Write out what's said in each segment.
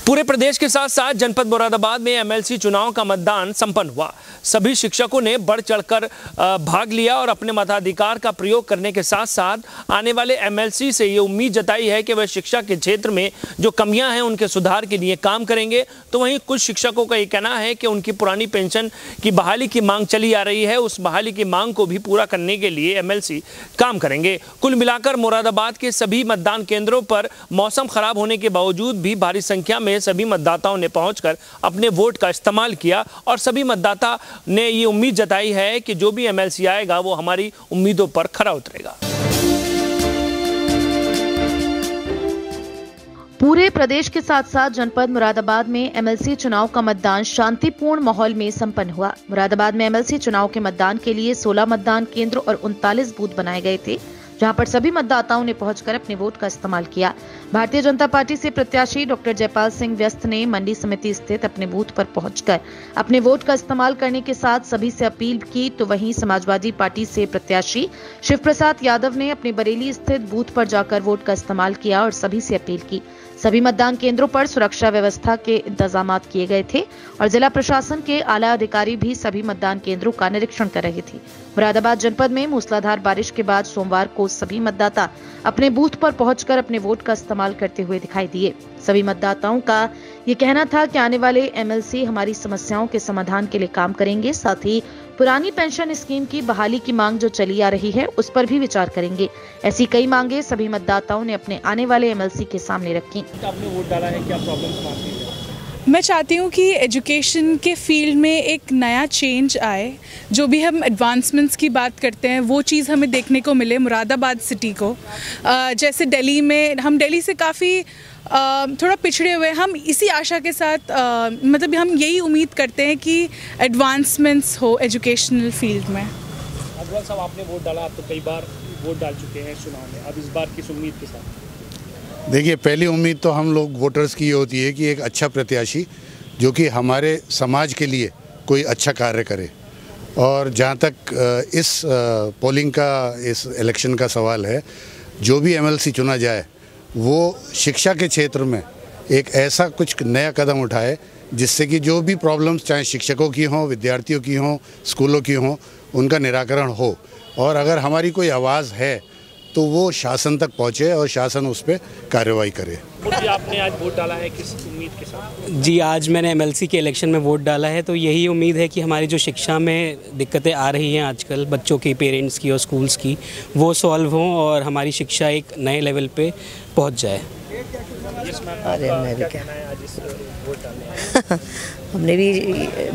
पूरे प्रदेश के साथ साथ जनपद मुरादाबाद में एमएलसी चुनाव का मतदान संपन्न हुआ। सभी शिक्षकों ने बढ़ चढ़कर भाग लिया और अपने मताधिकार का प्रयोग करने के साथ साथ आने वाले एमएलसी से ये उम्मीद जताई है कि वह शिक्षा के क्षेत्र में जो कमियां हैं उनके सुधार के लिए काम करेंगे। तो वहीं कुछ शिक्षकों का ये कहना है कि उनकी पुरानी पेंशन की बहाली की मांग चली आ रही है, उस बहाली की मांग को भी पूरा करने के लिए एमएलसी काम करेंगे। कुल मिलाकर मुरादाबाद के सभी मतदान केंद्रों पर मौसम खराब होने के बावजूद भी भारी संख्या में सभी मतदाताओं ने पहुंचकर अपने वोट का इस्तेमाल किया और सभी मतदाता ने ये उम्मीद जताई है कि जो भी एमएलसी आएगा वो हमारी उम्मीदों पर खरा उतरेगा। पूरे प्रदेश के साथ साथ जनपद मुरादाबाद में एमएलसी चुनाव का मतदान शांतिपूर्ण माहौल में संपन्न हुआ। मुरादाबाद में एमएलसी चुनाव के मतदान के लिए 16 मतदान केंद्र और 39 बूथ बनाए गए थे, जहां पर सभी मतदाताओं ने पहुंचकर अपने वोट का इस्तेमाल किया। भारतीय जनता पार्टी से प्रत्याशी डॉक्टर जयपाल सिंह व्यस्त ने मंडी समिति स्थित अपने बूथ पर पहुंचकर अपने वोट का इस्तेमाल करने के साथ सभी से अपील की। तो वहीं समाजवादी पार्टी से प्रत्याशी शिव प्रसाद यादव ने अपने बरेली स्थित बूथ पर जाकर वोट का इस्तेमाल किया और सभी से अपील की। सभी मतदान केंद्रों पर सुरक्षा व्यवस्था के इंतजामात किए गए थे और जिला प्रशासन के आला अधिकारी भी सभी मतदान केंद्रों का निरीक्षण कर रहे थे। मुरादाबाद जनपद में मूसलाधार बारिश के बाद सोमवार को सभी मतदाता अपने बूथ पर पहुंचकर अपने वोट का इस्तेमाल करते हुए दिखाई दिए। सभी मतदाताओं का ये कहना था कि आने वाले एमएलसी हमारी समस्याओं के समाधान के लिए काम करेंगे, साथ ही पुरानी पेंशन स्कीम की बहाली की मांग जो चली आ रही है उस पर भी विचार करेंगे। ऐसी कई मांगे सभी मतदाताओं ने अपने आने वाले एमएलसी के सामने रखी। आपने वोट डाला है, क्या प्रॉब्लम्स आती है? मैं चाहती हूँ कि एजुकेशन के फील्ड में एक नया चेंज आए। जो भी हम एडवांसमेंट्स की बात करते हैं वो चीज़ हमें देखने को मिले मुरादाबाद सिटी को। जैसे दिल्ली में हम दिल्ली से काफ़ी थोड़ा पिछड़े हुए, हम इसी आशा के साथ मतलब हम यही उम्मीद करते हैं कि एडवांसमेंट्स हो एजुकेशनल फील्ड में। अग्रवाल साहब, आपने वोट डाला, आप तो कई बार वोट डाल चुके हैं चुनाव में, अब इस बार किस उम्मीद के साथ? देखिए, पहली उम्मीद तो हम लोग वोटर्स की ये होती है कि एक अच्छा प्रत्याशी जो कि हमारे समाज के लिए कोई अच्छा कार्य करे। और जहाँ तक इस पोलिंग का, इस इलेक्शन का सवाल है, जो भी एमएलसी चुना जाए वो शिक्षा के क्षेत्र में एक ऐसा कुछ नया कदम उठाए जिससे कि जो भी प्रॉब्लम्स चाहे शिक्षकों की हों, विद्यार्थियों की हों, स्कूलों की हों, उनका निराकरण हो। और अगर हमारी कोई आवाज़ है तो वो शासन तक पहुँचे और शासन उस पर कार्रवाई करे। आपने आज वोट डाला है, किस उम्मीद के साथ? जी, आज मैंने एमएलसी के इलेक्शन में वोट डाला है, तो यही उम्मीद है कि हमारी जो शिक्षा में दिक्कतें आ रही हैं आजकल बच्चों की, पेरेंट्स की और स्कूल्स की, वो सॉल्व हों और हमारी शिक्षा एक नए लेवल पे पहुंच जाए। अरे मैं भी क्या हमने भी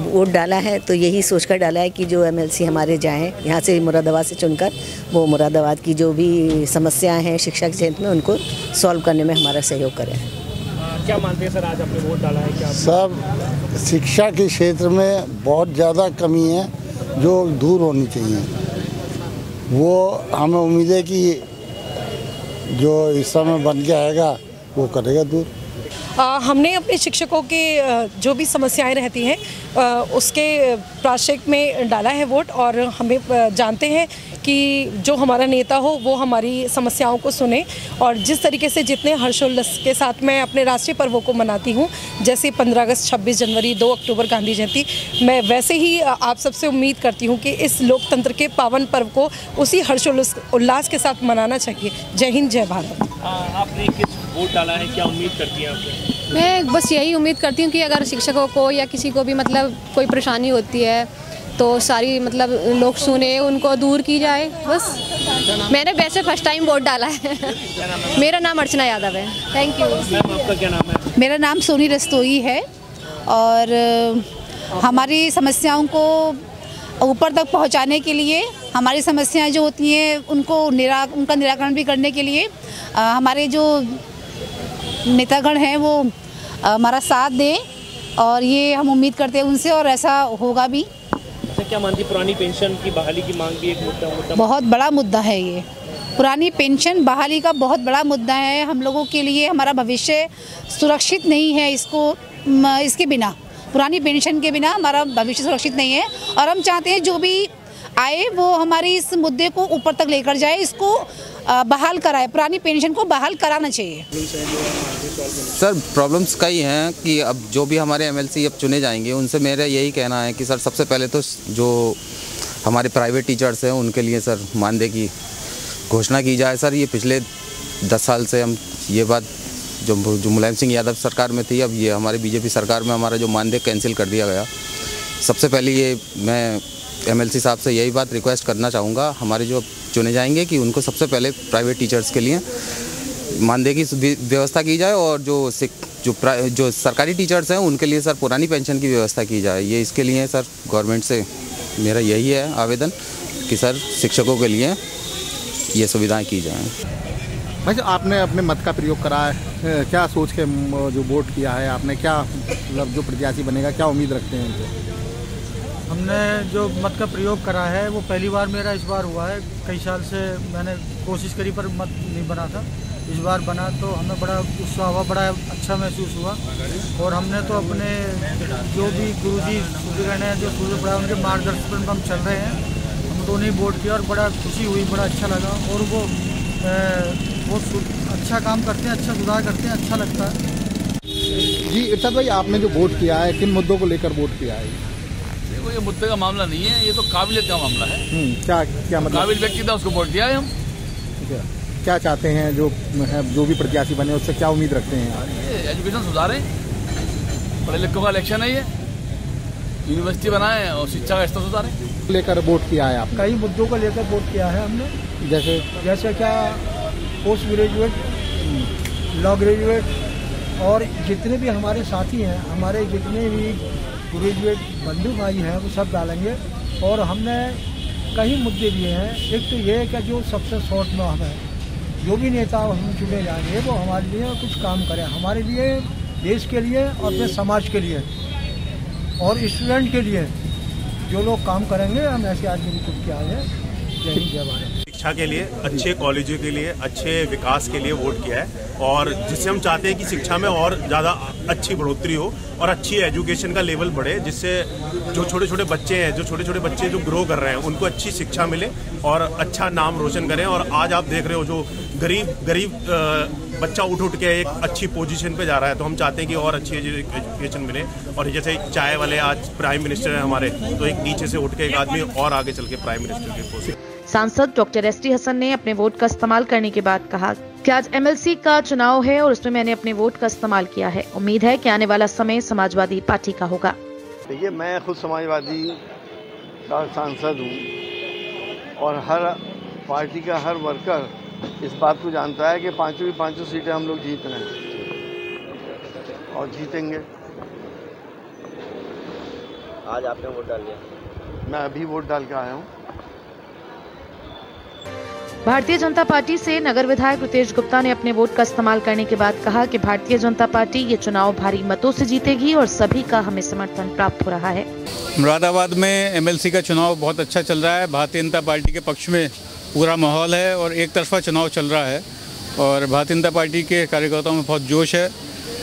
वोट डाला है, तो यही सोचकर डाला है कि जो एमएलसी हमारे जाएं यहाँ से मुरादाबाद से चुनकर, वो मुरादाबाद की जो भी समस्याएं हैं शिक्षा के क्षेत्र में उनको सॉल्व करने में हमारा सहयोग करें। क्या मानते हैं सर, आज आपने वोट डाला है, क्या सब शिक्षा के क्षेत्र में बहुत ज़्यादा कमी है जो दूर होनी चाहिए। वो हमें उम्मीद है कि जो इस समय बन के आएगा वो करेगा दूर। हमने अपने शिक्षकों के जो भी समस्याएं रहती हैं उसके प्राश्चित में डाला है वोट, और हमें जानते हैं कि जो हमारा नेता हो वो हमारी समस्याओं को सुने। और जिस तरीके से जितने हर्षोल्लास के साथ मैं अपने राष्ट्रीय पर्वों को मनाती हूँ, जैसे 15 अगस्त, 26 जनवरी, 2 अक्टूबर गांधी जयंती, मैं वैसे ही आप सबसे उम्मीद करती हूँ कि इस लोकतंत्र के पावन पर्व को उसी हर्षोल्लास के साथ मनाना चाहिए। जय हिंद, जय भारत। आपने किस वोट डाला है, क्या उम्मीद करती हैं आप? मैं बस यही उम्मीद करती हूँ कि अगर शिक्षकों को या किसी को भी मतलब कोई परेशानी होती है तो सारी मतलब लोग सुने, उनको दूर की जाए। बस मैंने वैसे फर्स्ट टाइम वोट डाला है। मेरा नाम अर्चना यादव है। Thank you. मैम, आपका क्या नाम है? मेरा नाम सोनी रस्तोई है और हमारी समस्याओं को ऊपर तक पहुंचाने के लिए, हमारी समस्याएं जो होती हैं उनका निराकरण भी करने के लिए हमारे जो नेतागण हैं वो हमारा साथ दें, और ये हम उम्मीद करते हैं उनसे, और ऐसा होगा भी। अच्छा, क्या मानती, पुरानी पेंशन की बहाली की मांग भी एक मुद्दा बहुत बड़ा मुद्दा है। ये पुरानी पेंशन बहाली का बहुत बड़ा मुद्दा है हम लोगों के लिए। हमारा भविष्य सुरक्षित नहीं है इसके बिना, पुरानी पेंशन के बिना हमारा भविष्य सुरक्षित नहीं है। और हम चाहते हैं जो भी आए वो हमारी इस मुद्दे को ऊपर तक लेकर जाए, इसको बहाल कराए, पुरानी पेंशन को बहाल कराना चाहिए। सर प्रॉब्लम्स कई हैं कि अब जो भी हमारे एमएलसी अब चुने जाएंगे उनसे मेरा यही कहना है कि सर सबसे पहले तो जो हमारे प्राइवेट टीचर्स हैं उनके लिए सर मानदेय की घोषणा की जाए। सर ये पिछले 10 साल से हम ये बात जो मुलायम सिंह यादव सरकार में थी, अब ये हमारे बीजेपी सरकार में हमारा जो मानदेय कैंसिल कर दिया गया। सबसे पहले ये मैं एमएलसी साहब से यही बात रिक्वेस्ट करना चाहूँगा, हमारे जो चुने जाएंगे कि उनको सबसे पहले प्राइवेट टीचर्स के लिए मानदेय की व्यवस्था की जाए और जो सरकारी टीचर्स हैं उनके लिए सर पुरानी पेंशन की व्यवस्था की जाए। ये इसके लिए सर गवर्नमेंट से मेरा यही है आवेदन कि सर शिक्षकों के लिए ये सुविधाएं की जाएं। भाई आपने अपने मत का प्रयोग करा है, क्या सोच के जो वोट किया है आपने, क्या मतलब जो प्रत्याशी बनेगा क्या उम्मीद रखते हैं उनसे? हमने जो मत का प्रयोग करा है वो पहली बार मेरा इस बार हुआ है। कई साल से मैंने कोशिश करी पर मत नहीं बना था, इस बार बना तो हमें बड़ा उत्साह हुआ, बड़ा अच्छा महसूस हुआ। और हमने तो अपने जो भी गुरुजी सूर्यगण हैं जो सूर्य पड़ा उनके मार्गदर्शन पर हम चल रहे हैं, हम दोनों ही वोट किया और बड़ा खुशी हुई, बड़ा अच्छा लगा। और वो अच्छा काम करते हैं, अच्छा सुधार करते हैं, अच्छा लगता है। जी इरशाद भाई आपने जो वोट किया है किन मुद्दों को लेकर वोट किया है? देखो ये मुद्दे का मामला नहीं है, ये तो काबिलियत का मामला है। क्या मतलब? काबिल व्यक्ति था उसको वोट दिया है हम। क्या चाहते हैं जो भी प्रत्याशी बने उससे क्या उम्मीद रखते हैं? ये एजुकेशन सुधारें, पढ़े लिखों का इलेक्शन है, ये यूनिवर्सिटी बनाएं और शिक्षा का स्तर सुधारें। लेकर वोट किया है आप? कई मुद्दों को लेकर वोट किया है हमने, जैसे क्या पोस्ट ग्रेजुएट, लॉ ग्रेजुएट और जितने भी हमारे साथी हैं, हमारे जितने भी ग्रेजुएट बंधु भाई हैं वो सब डालेंगे। और हमने कई मुद्दे दिए हैं। एक तो ये है कि जो सबसे शॉर्ट में हमें जो भी नेता हम चुने जाएंगे वो हमारे लिए कुछ काम करें, हमारे लिए, देश के लिए और अपने समाज के लिए और स्टूडेंट के लिए जो लोग काम करेंगे हम ऐसे आदमी को चुन के आए हैं। शिक्षा के लिए, अच्छे कॉलेजों के लिए, अच्छे विकास के लिए वोट किया है और जिससे हम चाहते हैं कि शिक्षा में और ज़्यादा अच्छी बढ़ोतरी हो और अच्छी एजुकेशन का लेवल बढ़े, जिससे जो छोटे छोटे बच्चे हैं, जो बच्चे जो ग्रो कर रहे हैं उनको अच्छी शिक्षा मिले और अच्छा नाम रोशन करें। और आज आप देख रहे हो जो गरीब बच्चा उठ के एक अच्छी पोजीशन पे जा रहा है, तो हम चाहते हैं कि और अच्छी एजुकेशन मिले। और जैसे चाय वाले आज प्राइम मिनिस्टर हैं हमारे, तो एक नीचे से उठ के एक आदमी और आगे चल के प्राइम मिनिस्टर की पोस्ट। सांसद डॉक्टर एसटी हसन ने अपने वोट का इस्तेमाल करने के बाद कहा कि आज एमएलसी का चुनाव है और उसमें मैंने अपने वोट का इस्तेमाल किया है। उम्मीद है कि आने वाला समय समाजवादी पार्टी का होगा। देखिए मैं खुद समाजवादी का सांसद हूँ और हर पार्टी का हर वर्कर इस बात को जानता है कि पांचों की पांचों सीटें हम लोग जीत रहे हैं और जीतेंगे। आज आपने वोट डाल दिया? मैं अभी वोट डाल के आया हूँ। भारतीय जनता पार्टी से नगर विधायक रितेश गुप्ता ने अपने वोट का इस्तेमाल करने के बाद कहा कि भारतीय जनता पार्टी ये चुनाव भारी मतों से जीतेगी और सभी का हमें समर्थन प्राप्त हो रहा है। मुरादाबाद में एमएलसी का चुनाव बहुत अच्छा चल रहा है। भारतीय जनता पार्टी के पक्ष में पूरा माहौल है और एक तरफा चुनाव चल रहा है और भारतीय जनता पार्टी के कार्यकर्ताओं में बहुत जोश है।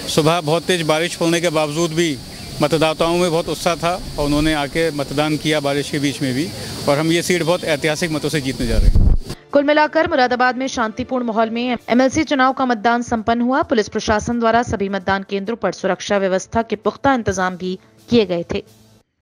सुबह बहुत तेज बारिश पड़ने के बावजूद भी मतदाताओं में बहुत उत्साह था और उन्होंने आके मतदान किया बारिश के बीच में भी, और हम ये सीट बहुत ऐतिहासिक मतों से जीतने जा रहे हैं। कुल मिलाकर मुरादाबाद में शांतिपूर्ण माहौल में एमएलसी चुनाव का मतदान संपन्न हुआ। पुलिस प्रशासन द्वारा सभी मतदान केंद्रों पर सुरक्षा व्यवस्था के पुख्ता इंतजाम भी किए गए थे।